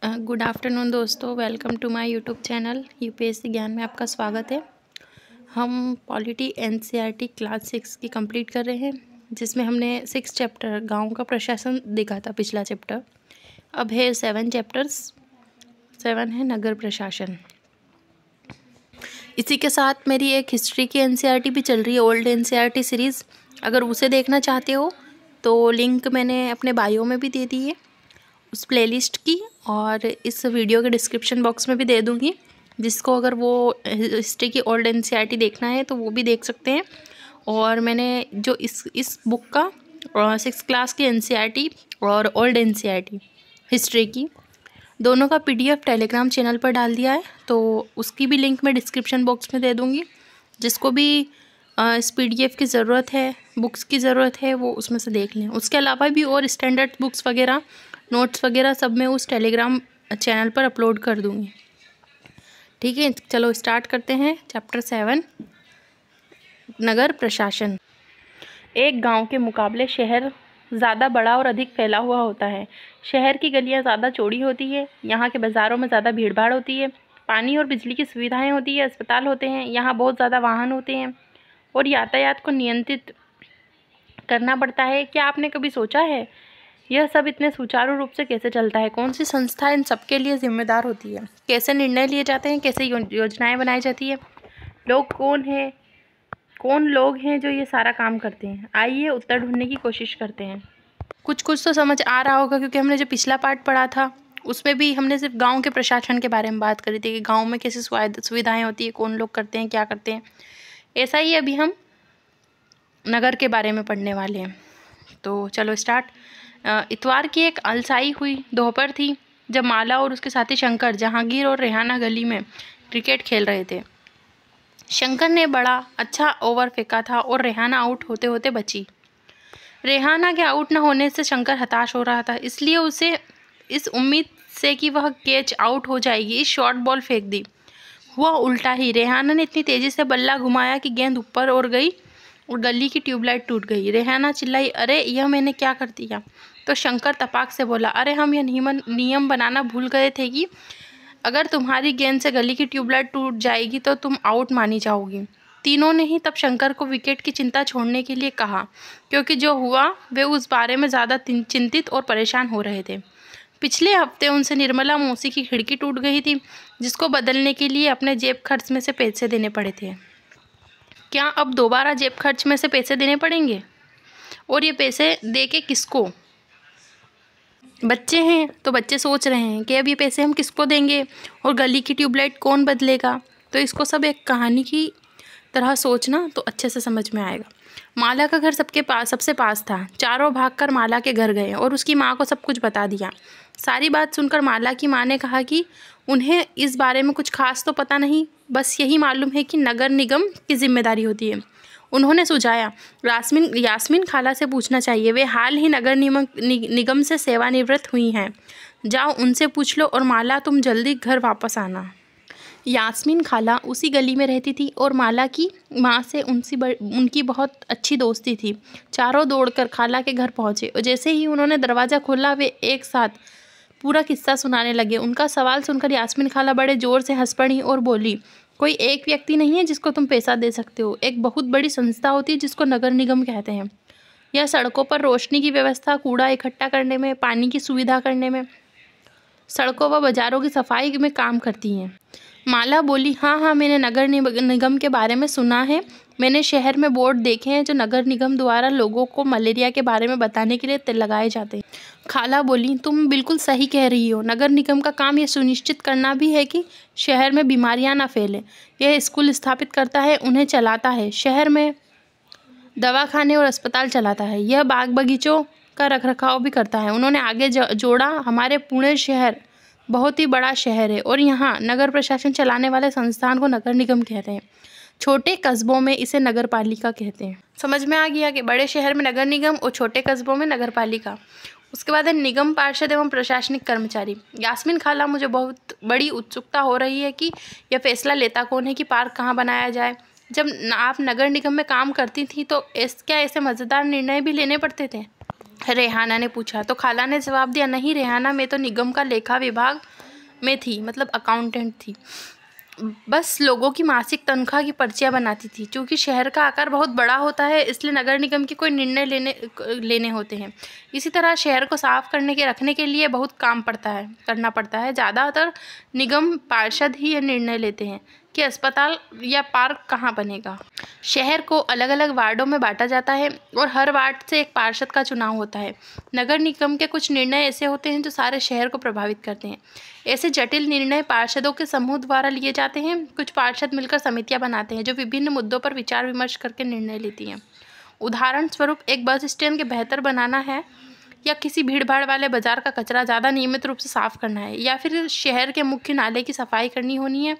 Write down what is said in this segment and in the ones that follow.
Good afternoon दोस्तों, welcome to my YouTube channel UPSC ज्ञान में आपका स्वागत है। हम पॉलिटी एनसीईआरटी क्लास 6 की कंप्लीट कर रहे हैं, जिसमें हमने 6 चैप्टर गांव का प्रशासन देखा था पिछला चैप्टर। अब है 7 चैप्टर्स। 7 है नगर प्रशासन। इसी के साथ मेरी एक हिस्ट्री की एनसीईआरटी भी चल रही है, ओल्ड एनसीईआरटी सीरीज़। अगर उसे देखना चाहते हो तो लिंक मैंने अपने बायो में भी दे दी है उस प्लेलिस्ट की, और इस वीडियो के डिस्क्रिप्शन बॉक्स में भी दे दूँगी। जिसको अगर वो हिस्ट्री की ओल्ड एनसीईआरटी देखना है तो वो भी देख सकते हैं। और मैंने जो इस बुक का 6th क्लास की एनसीईआरटी और ओल्ड एनसीईआरटी हिस्ट्री की दोनों का पीडीएफ टेलीग्राम चैनल पर डाल दिया है, तो उसकी भी लिंक मैं डिस्क्रिप्शन बॉक्स में दे दूँगी। जिसको भी इस पीडीएफ की ज़रूरत है, बुक्स की ज़रूरत है, वो उसमें से देख लें। उसके अलावा भी और स्टैंडर्ड बुक्स वगैरह, नोट्स वगैरह सब मैं उस टेलीग्राम चैनल पर अपलोड कर दूँगी। ठीक है, चलो स्टार्ट करते हैं। चैप्टर 7 नगर प्रशासन। एक गांव के मुकाबले शहर ज़्यादा बड़ा और अधिक फैला हुआ होता है। शहर की गलियां ज़्यादा चौड़ी होती है, यहाँ के बाज़ारों में ज़्यादा भीड़भाड़ होती है, पानी और बिजली की सुविधाएं होती है, अस्पताल होते हैं, यहाँ बहुत ज़्यादा वाहन होते हैं और यातायात को नियंत्रित करना पड़ता है। क्या आपने कभी सोचा है यह सब इतने सुचारू रूप से कैसे चलता है? कौन सी संस्था इन सब के लिए जिम्मेदार होती है? कैसे निर्णय लिए जाते हैं? कैसे योजनाएं बनाई जाती है? कौन लोग हैं जो ये सारा काम करते हैं? आइए उत्तर ढूंढने की कोशिश करते हैं। कुछ तो समझ आ रहा होगा, क्योंकि हमने जो पिछला पार्ट पढ़ा था उसमें भी हमने सिर्फ गांव के प्रशासन के बारे में बात करी थी कि गांव में कैसी सुविधाएं होती है, कौन लोग करते हैं, क्या करते हैं। ऐसा ही अभी हम नगर के बारे में पढ़ने वाले हैं। तो चलो स्टार्ट। इतवार की एक अलसाई हुई दोपहर थी जब माला और उसके साथी शंकर जहांगीर और रेहाना गली में क्रिकेट खेल रहे थे। शंकर ने बड़ा अच्छा ओवर फेंका था और रेहाना आउट होते होते बची। रेहाना के आउट न होने से शंकर हताश हो रहा था, इसलिए उसे इस उम्मीद से कि वह कैच आउट हो जाएगी इस शॉर्ट बॉल फेंक दी। हुआ उल्टा ही। रेहाना ने इतनी तेजी से बल्ला घुमाया कि गेंद ऊपर और गई और गली की ट्यूबलाइट टूट गई। रेहाना चिल्लाई, अरे यह मैंने क्या कर दिया? तो शंकर तपाक से बोला, अरे हम यह नियम बनाना भूल गए थे कि अगर तुम्हारी गेंद से गली की ट्यूबलाइट टूट जाएगी तो तुम आउट मानी जाओगी। तीनों ने ही तब शंकर को विकेट की चिंता छोड़ने के लिए कहा, क्योंकि जो हुआ वे उस बारे में ज़्यादा चिंतित और परेशान हो रहे थे। पिछले हफ्ते उनसे निर्मला मौसी की खिड़की टूट गई थी, जिसको बदलने के लिए अपने जेब खर्च में से पैसे देने पड़े थे। क्या अब दोबारा जेब खर्च में से पैसे देने पड़ेंगे? और ये पैसे दे के किसको? बच्चे हैं तो बच्चे सोच रहे हैं कि अब ये पैसे हम किसको देंगे और गली की ट्यूबलाइट कौन बदलेगा। तो इसको सब एक कहानी की तरह सोचना तो अच्छे से समझ में आएगा। माला का घर सबसे पास था। चारों भागकर माला के घर गए और उसकी माँ को सब कुछ बता दिया। सारी बात सुनकर माला की माँ ने कहा कि उन्हें इस बारे में कुछ खास तो पता नहीं, बस यही मालूम है कि नगर निगम की जिम्मेदारी होती है। उन्होंने सुझाया, यास्मीन खाला से पूछना चाहिए, वे हाल ही नगर निगम से सेवानिवृत्त हुई हैं। जाओ उनसे पूछ लो और माला तुम जल्दी घर वापस आना। यास्मीन खाला उसी गली में रहती थी और माला की माँ से उनकी बहुत अच्छी दोस्ती थी। चारों दौड़कर खाला के घर पहुँचे और जैसे ही उन्होंने दरवाज़ा खोला वे एक साथ पूरा किस्सा सुनाने लगे। उनका सवाल सुनकर यास्मीन खाला बड़े ज़ोर से हंस पड़ी और बोली, कोई एक व्यक्ति नहीं है जिसको तुम पैसा दे सकते हो, एक बहुत बड़ी संस्था होती है जिसको नगर निगम कहते हैं। यह सड़कों पर रोशनी की व्यवस्था, कूड़ा इकट्ठा करने में, पानी की सुविधा करने में, सड़कों व बाज़ारों की सफाई में काम करती हैं। माला बोली, हाँ, मैंने नगर निगम के बारे में सुना है। मैंने शहर में बोर्ड देखे हैं जो नगर निगम द्वारा लोगों को मलेरिया के बारे में बताने के लिए लगाए जाते हैं। खाला बोली, तुम बिल्कुल सही कह रही हो। नगर निगम का काम यह सुनिश्चित करना भी है कि शहर में बीमारियां ना फैलें। यह स्कूल स्थापित करता है, उन्हें चलाता है, शहर में दवाखाने और अस्पताल चलाता है, यह बाग बगीचों का रखरखाव भी करता है। उन्होंने आगे जोड़ा, हमारे पुणे शहर बहुत ही बड़ा शहर है और यहाँ नगर प्रशासन चलाने वाले संस्थान को नगर निगम कहते हैं। छोटे कस्बों में इसे नगर पालिका कहते हैं। समझ में आ गया कि बड़े शहर में नगर निगम और छोटे कस्बों में नगर पालिका। उसके बाद है निगम पार्षद एवं प्रशासनिक कर्मचारी। यास्मीन खाला, मुझे बहुत बड़ी उत्सुकता हो रही है कि यह फैसला लेता कौन है कि पार्क कहाँ बनाया जाए। जब आप नगर निगम में काम करती थी तो क्या ऐसे मज़ेदार निर्णय भी लेने पड़ते थे? रेहाना ने पूछा। तो खाला ने जवाब दिया, नहीं रेहाना, मैं तो निगम का लेखा विभाग में थी, मतलब अकाउंटेंट थी। बस लोगों की मासिक तनख्वाह की पर्चियाँ बनाती थी। क्योंकि शहर का आकार बहुत बड़ा होता है, इसलिए नगर निगम के कोई निर्णय लेने होते हैं। इसी तरह शहर को साफ रखने के लिए बहुत काम करना पड़ता है। ज़्यादातर निगम पार्षद ही ये निर्णय लेते हैं कि अस्पताल या पार्क कहाँ बनेगा। शहर को अलग अलग वार्डों में बांटा जाता है और हर वार्ड से एक पार्षद का चुनाव होता है। नगर निगम के कुछ निर्णय ऐसे होते हैं जो सारे शहर को प्रभावित करते हैं। ऐसे जटिल निर्णय पार्षदों के समूह द्वारा लिए जाते हैं। कुछ पार्षद मिलकर समितियां बनाते हैं जो विभिन्न मुद्दों पर विचार विमर्श करके निर्णय लेती हैं। उदाहरण स्वरूप, एक बस स्टैंड के बेहतर बनाना है, या किसी भीड़ भाड़ वाले बाजार का कचरा ज़्यादा नियमित रूप से साफ करना है, या फिर शहर के मुख्य नाले की सफाई करनी होनी है।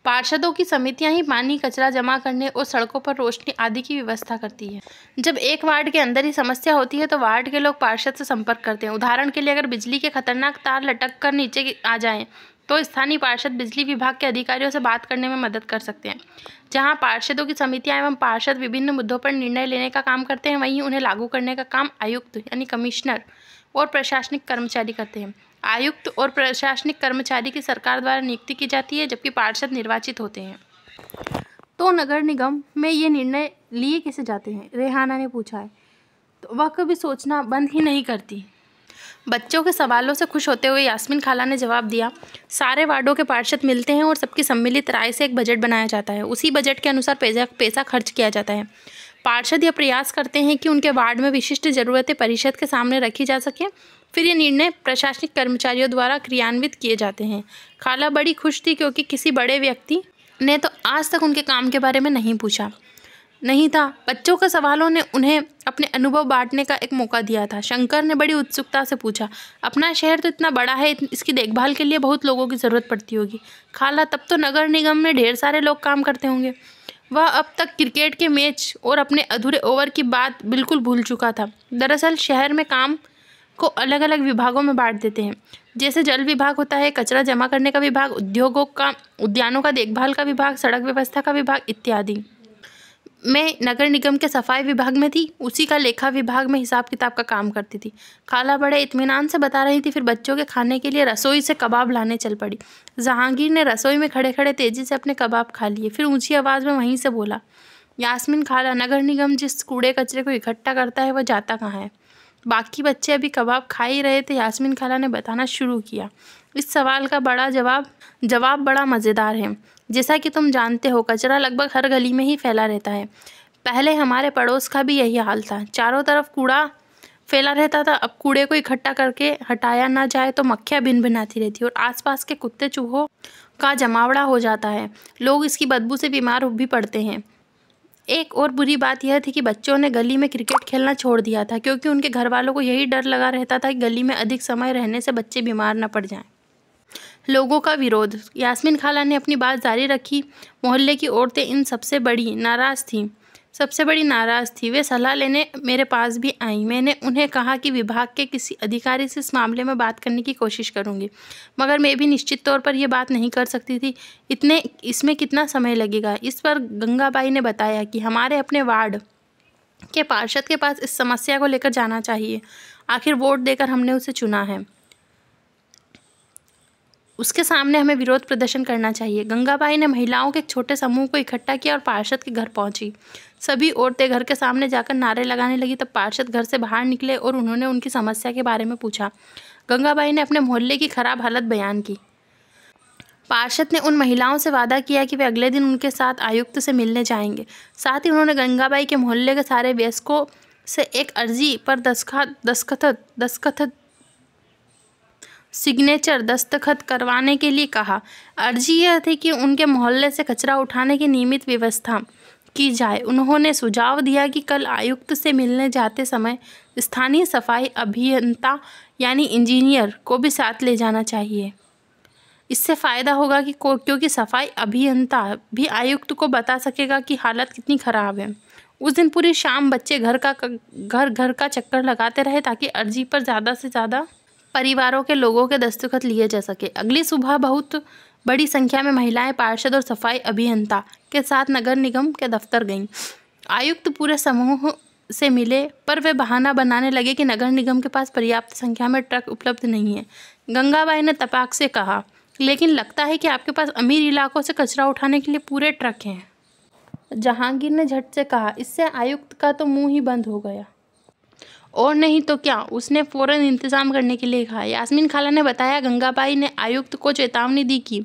पार्षदों की समितियां ही पानी, कचरा जमा करने और सड़कों पर रोशनी आदि की व्यवस्था करती है। जब एक वार्ड के अंदर ही समस्या होती है तो वार्ड के लोग पार्षद से संपर्क करते हैं। उदाहरण के लिए, अगर बिजली के खतरनाक तार लटक कर नीचे आ जाएं तो स्थानीय पार्षद बिजली विभाग के अधिकारियों से बात करने में मदद कर सकते हैं। जहां पार्षदों की समितियां एवं पार्षद विभिन्न मुद्दों पर निर्णय लेने का काम करते हैं, वहीं उन्हें लागू करने का काम आयुक्त यानी कमिश्नर और प्रशासनिक कर्मचारी करते हैं। आयुक्त और प्रशासनिक कर्मचारी की सरकार द्वारा नियुक्ति की जाती है, जबकि पार्षद निर्वाचित होते हैं। तो नगर निगम में ये निर्णय लिए कैसे जाते हैं, रेहाना ने पूछा है। तो वह कभी सोचना बंद ही नहीं करती। बच्चों के सवालों से खुश होते हुए यास्मीन खाला ने जवाब दिया, सारे वार्डों के पार्षद मिलते हैं और सबकी सम्मिलित राय से एक बजट बनाया जाता है। उसी बजट के अनुसार पैसा खर्च किया जाता है। पार्षद यह प्रयास करते हैं कि उनके वार्ड में विशिष्ट जरूरतें परिषद के सामने रखी जा सकें। फिर ये निर्णय प्रशासनिक कर्मचारियों द्वारा क्रियान्वित किए जाते हैं। खाला बड़ी खुश थी क्योंकि किसी बड़े व्यक्ति ने तो आज तक उनके काम के बारे में नहीं था। बच्चों के सवालों ने उन्हें अपने अनुभव बांटने का एक मौका दिया था। शंकर ने बड़ी उत्सुकता से पूछा, अपना शहर तो इतना बड़ा है, इसकी देखभाल के लिए बहुत लोगों की ज़रूरत पड़ती होगी। खाला, तब तो नगर निगम में ढेर सारे लोग काम करते होंगे। वह अब तक क्रिकेट के मैच और अपने अधूरे ओवर की बात बिल्कुल भूल चुका था। दरअसल शहर में काम को अलग अलग विभागों में बांट देते हैं। जैसे जल विभाग होता है, कचरा जमा करने का विभाग, उद्यानों का देखभाल का विभाग, सड़क व्यवस्था का विभाग इत्यादि। मैं नगर निगम के सफाई विभाग में थी, उसी का लेखा विभाग में हिसाब किताब का काम करती थी। खाला बड़े इत्मीनान से बता रही थी। फिर बच्चों के खाने के लिए रसोई से कबाब लाने चल पड़ी। जहांगीर ने रसोई में खड़े खड़े तेजी से अपने कबाब खा लिए। फिर ऊंची आवाज़ में वहीं से बोला, यास्मीन खाला, नगर निगम जिस कूड़े कचरे को इकट्ठा करता है वह जाता कहाँ है? बाकी बच्चे अभी कबाब खा ही रहे थे। यास्मीन खाला ने बताना शुरू किया। इस सवाल का बड़ा जवाब बड़ा मज़ेदार है। जैसा कि तुम जानते हो, कचरा लगभग हर गली में ही फैला रहता है। पहले हमारे पड़ोस का भी यही हाल था, चारों तरफ कूड़ा फैला रहता था। अब कूड़े को इकट्ठा करके हटाया ना जाए तो मक्खियाँ भिनभिनाती रहती और आसपास के कुत्ते चूहों का जमावड़ा हो जाता है। लोग इसकी बदबू से बीमार भी पड़ते हैं। एक और बुरी बात यह थी कि बच्चों ने गली में क्रिकेट खेलना छोड़ दिया था, क्योंकि उनके घर वालों को यही डर लगा रहता था कि गली में अधिक समय रहने से बच्चे बीमार न पड़ जाएं। लोगों का विरोध। यास्मीन खाला ने अपनी बात जारी रखी। मोहल्ले की औरतें इन सबसे बड़ी नाराज़ थी। वे सलाह लेने मेरे पास भी आईं। मैंने उन्हें कहा कि विभाग के किसी अधिकारी से इस मामले में बात करने की कोशिश करूंगी, मगर मैं भी निश्चित तौर पर यह बात नहीं कर सकती थी। इसमें कितना समय लगेगा? इस पर गंगाबाई ने बताया कि हमारे अपने वार्ड के पार्षद के पास इस समस्या को लेकर जाना चाहिए। आखिर वोट देकर हमने उसे चुना है, उसके सामने हमें विरोध प्रदर्शन करना चाहिए। गंगाबाई ने महिलाओं के एक छोटे समूह को इकट्ठा किया और पार्षद के घर पहुंची। सभी औरतें घर के सामने जाकर नारे लगाने लगी। तब पार्षद घर से बाहर निकले और उन्होंने उनकी समस्या के बारे में पूछा। गंगाबाई ने अपने मोहल्ले की खराब हालत बयान की। पार्षद ने उन महिलाओं से वादा किया कि वे अगले दिन उनके साथ आयुक्त से मिलने जाएंगे। साथ ही उन्होंने गंगाबाई के मोहल्ले के सारे वयस्कों से एक अर्जी पर दस्तखत करवाने के लिए कहा। अर्जी यह थी कि उनके मोहल्ले से कचरा उठाने की नियमित व्यवस्था की जाए। उन्होंने सुझाव दिया कि कल आयुक्त से मिलने जाते समय स्थानीय सफाई अभियंता यानी इंजीनियर को भी साथ ले जाना चाहिए। इससे फ़ायदा होगा क्योंकि सफाई अभियंता भी आयुक्त को बता सकेगा कि हालत कितनी ख़राब है। उस दिन पूरी शाम बच्चे घर का चक्कर लगाते रहे ताकि अर्जी पर ज़्यादा से ज़्यादा परिवारों के लोगों के दस्तखत लिए जा सके। अगली सुबह बहुत बड़ी संख्या में महिलाएं पार्षद और सफाई अभियंता के साथ नगर निगम के दफ्तर गईं। आयुक्त पूरे समूह से मिले, पर वे बहाना बनाने लगे कि नगर निगम के पास पर्याप्त संख्या में ट्रक उपलब्ध नहीं है। गंगाबाई ने तपाक से कहा, लेकिन लगता है कि आपके पास अमीर इलाकों से कचरा उठाने के लिए पूरे ट्रक हैं। जहांगीर ने झट से कहा, इससे आयुक्त का तो मुंह ही बंद हो गया। और नहीं तो क्या, उसने फौरन इंतजाम करने के लिए कहा। यास्मीन खाला ने बताया, गंगाबाई ने आयुक्त को चेतावनी दी कि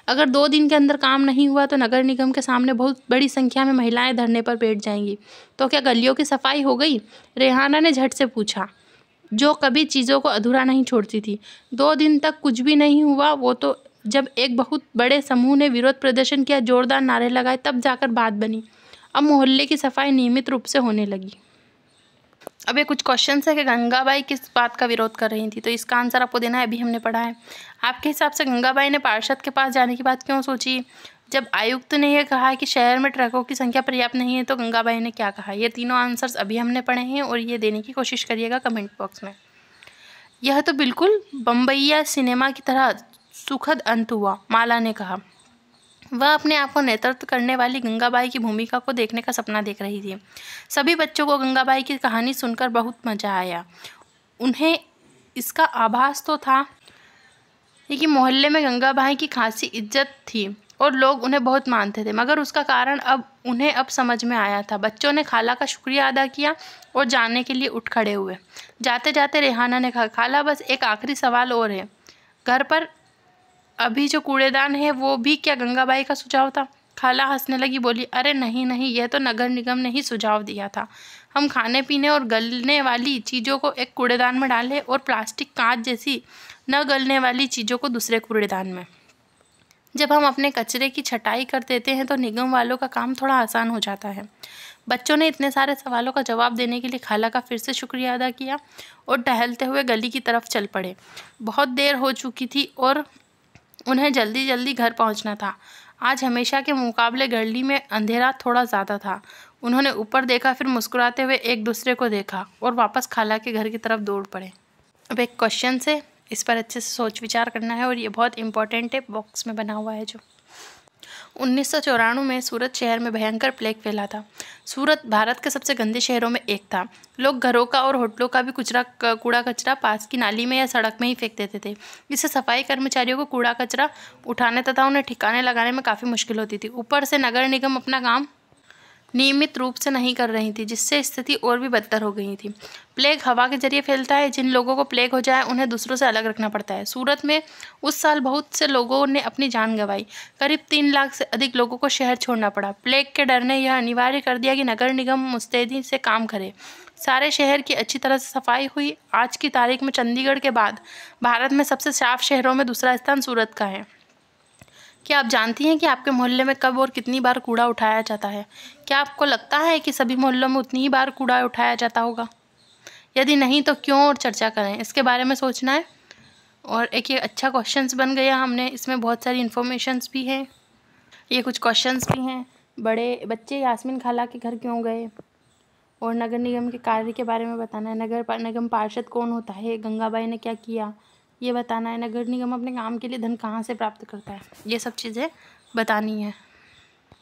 अगर 2 दिन के अंदर काम नहीं हुआ तो नगर निगम के सामने बहुत बड़ी संख्या में महिलाएं धरने पर बैठ जाएंगी। तो क्या गलियों की सफाई हो गई? रेहाना ने झट से पूछा, जो कभी चीज़ों को अधूरा नहीं छोड़ती थी। 2 दिन तक कुछ भी नहीं हुआ, वो तो जब एक बहुत बड़े समूह ने विरोध प्रदर्शन किया, जोरदार नारे लगाए, तब जाकर बात बनी। अब मोहल्ले की सफाई नियमित रूप से होने लगी। अब ये कुछ क्वेश्चन है कि गंगाबाई किस बात का विरोध कर रही थी, तो इसका आंसर आपको देना है, अभी हमने पढ़ा है। आपके हिसाब से गंगाबाई ने पार्षद के पास जाने की बात क्यों सोची? जब आयुक्त ने यह कहा कि शहर में ट्रकों की संख्या पर्याप्त नहीं है, तो गंगाबाई ने क्या कहा? ये तीनों आंसर्स अभी हमने पढ़े हैं और ये देने की कोशिश करिएगा कमेंट बॉक्स में। यह तो बिल्कुल बम्बईया सिनेमा की तरह सुखद अंत हुआ, माला ने कहा। वह अपने आप को नेतृत्व करने वाली गंगाबाई की भूमिका को देखने का सपना देख रही थी। सभी बच्चों को गंगाबाई की कहानी सुनकर बहुत मजा आया। उन्हें इसका आभास तो था कि मोहल्ले में गंगाबाई की खासी इज्जत थी और लोग उन्हें बहुत मानते थे, मगर उसका कारण उन्हें अब समझ में आया था। बच्चों ने खाला का शुक्रिया अदा किया और जाने के लिए उठ खड़े हुए। जाते जाते रेहाना ने कहा, खाला बस एक आखिरी सवाल और है, घर पर अभी जो कूड़ेदान है वो भी क्या गंगाबाई का सुझाव था? खाला हंसने लगी, बोली, अरे नहीं नहीं, यह तो नगर निगम ने ही सुझाव दिया था। हम खाने पीने और गलने वाली चीज़ों को एक कूड़ेदान में डालें और प्लास्टिक, कांच जैसी न गलने वाली चीज़ों को दूसरे कूड़ेदान में। जब हम अपने कचरे की छटाई कर देते हैं तो निगम वालों का काम थोड़ा आसान हो जाता है। बच्चों ने इतने सारे सवालों का जवाब देने के लिए खाला का फिर से शुक्रिया अदा किया और टहलते हुए गली की तरफ चल पड़े। बहुत देर हो चुकी थी और उन्हें जल्दी जल्दी घर पहुंचना था। आज हमेशा के मुकाबले गली में अंधेरा थोड़ा ज़्यादा था। उन्होंने ऊपर देखा, फिर मुस्कुराते हुए एक दूसरे को देखा और वापस खाला के घर की तरफ दौड़ पड़े। अब एक क्वेश्चन से इस पर अच्छे से सोच विचार करना है और ये बहुत इंपॉर्टेंट है, बॉक्स में बना हुआ है जो। 1994 में सूरत शहर में भयंकर प्लेग फैला था। सूरत भारत के सबसे गंदे शहरों में एक था। लोग घरों का और होटलों का भी कूड़ा कचरा पास की नाली में या सड़क में ही फेंक देते थे। इससे सफाई कर्मचारियों को कूड़ा कचरा उठाने तथा उन्हें ठिकाने लगाने में काफ़ी मुश्किल होती थी। ऊपर से नगर निगम अपना काम नियमित रूप से नहीं कर रही थी, जिससे स्थिति और भी बदतर हो गई थी। प्लेग हवा के जरिए फैलता है। जिन लोगों को प्लेग हो जाए उन्हें दूसरों से अलग रखना पड़ता है। सूरत में उस साल बहुत से लोगों ने अपनी जान गंवाई। करीब 3 लाख से अधिक लोगों को शहर छोड़ना पड़ा। प्लेग के डर ने यह अनिवार्य कर दिया कि नगर निगम मुस्तैदी से काम करे। सारे शहर की अच्छी तरह से सफाई हुई। आज की तारीख में चंडीगढ़ के बाद भारत में सबसे साफ शहरों में दूसरा स्थान सूरत का है। क्या आप जानती हैं कि आपके मोहल्ले में कब और कितनी बार कूड़ा उठाया जाता है? क्या आपको लगता है कि सभी मोहल्लों में उतनी ही बार कूड़ा उठाया जाता होगा? यदि नहीं तो क्यों, और चर्चा करें, इसके बारे में सोचना है। और एक ये अच्छा क्वेश्चंस बन गया हमने, इसमें बहुत सारी इन्फॉर्मेशंस भी हैं, ये कुछ क्वेश्चंस भी हैं। बड़े बच्चे यास्मीन खाला के घर क्यों गए, और नगर निगम के कार्य के बारे में बताना है। नगर निगम पार्षद कौन होता है, गंगाबाई ने क्या किया, ये बताना है। नगर निगम अपने काम के लिए धन कहाँ से प्राप्त करता है, ये सब चीज़ें बतानी है।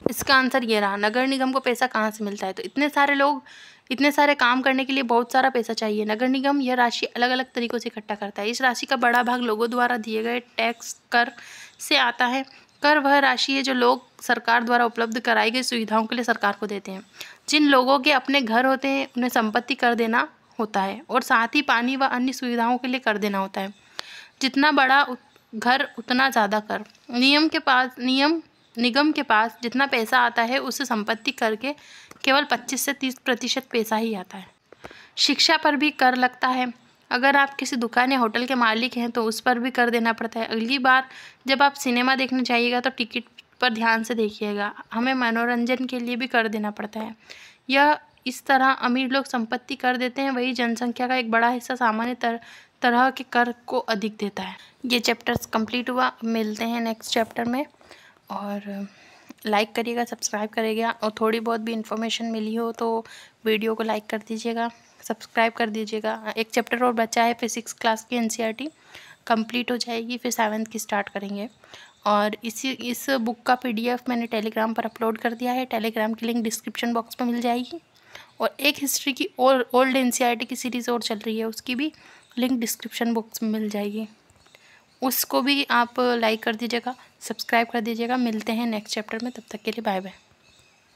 इसका आंसर ये रहा, नगर निगम को पैसा कहाँ से मिलता है। तो इतने सारे लोग इतने सारे काम करने के लिए बहुत सारा पैसा चाहिए। नगर निगम यह राशि अलग अलग तरीक़ों से इकट्ठा करता है। इस राशि का बड़ा भाग लोगों द्वारा दिए गए टैक्स कर से आता है। कर वह राशि है जो लोग सरकार द्वारा उपलब्ध कराई गई सुविधाओं के लिए सरकार को देते हैं। जिन लोगों के अपने घर होते हैं उन्हें संपत्ति कर देना होता है और साथ ही पानी व अन्य सुविधाओं के लिए कर देना होता है। जितना बड़ा घर उतना ज़्यादा कर। निगम के पास जितना पैसा आता है उससे संपत्ति कर के केवल 25 से 30% पैसा ही आता है। शिक्षा पर भी कर लगता है। अगर आप किसी दुकान या होटल के मालिक हैं तो उस पर भी कर देना पड़ता है। अगली बार जब आप सिनेमा देखने जाइएगा तो टिकट पर ध्यान से देखिएगा। हमें मनोरंजन के लिए भी कर देना पड़ता है। यह इस तरह अमीर लोग संपत्ति कर देते हैं, वही जनसंख्या का एक बड़ा हिस्सा सामान्य तरह के कर को अधिक देता है। ये चैप्टर्स कंप्लीट हुआ। मिलते हैं नेक्स्ट चैप्टर में, और लाइक करिएगा, सब्सक्राइब करिएगा, और थोड़ी बहुत भी इन्फॉर्मेशन मिली हो तो वीडियो को लाइक कर दीजिएगा, सब्सक्राइब कर दीजिएगा। एक चैप्टर और बचा है, फिर 6th क्लास की NCERT कंप्लीट हो जाएगी, फिर 7th की स्टार्ट करेंगे। और इस बुक का PDF मैंने टेलीग्राम पर अपलोड कर दिया है। टेलीग्राम की लिंक डिस्क्रिप्शन बॉक्स में मिल जाएगी। और एक हिस्ट्री की और ओल्ड एनसीईआरटी की सीरीज़ और चल रही है, उसकी भी लिंक डिस्क्रिप्शन बॉक्स में मिल जाएगी, उसको भी आप लाइक कर दीजिएगा, सब्सक्राइब कर दीजिएगा। मिलते हैं नेक्स्ट चैप्टर में, तब तक के लिए बाय बाय।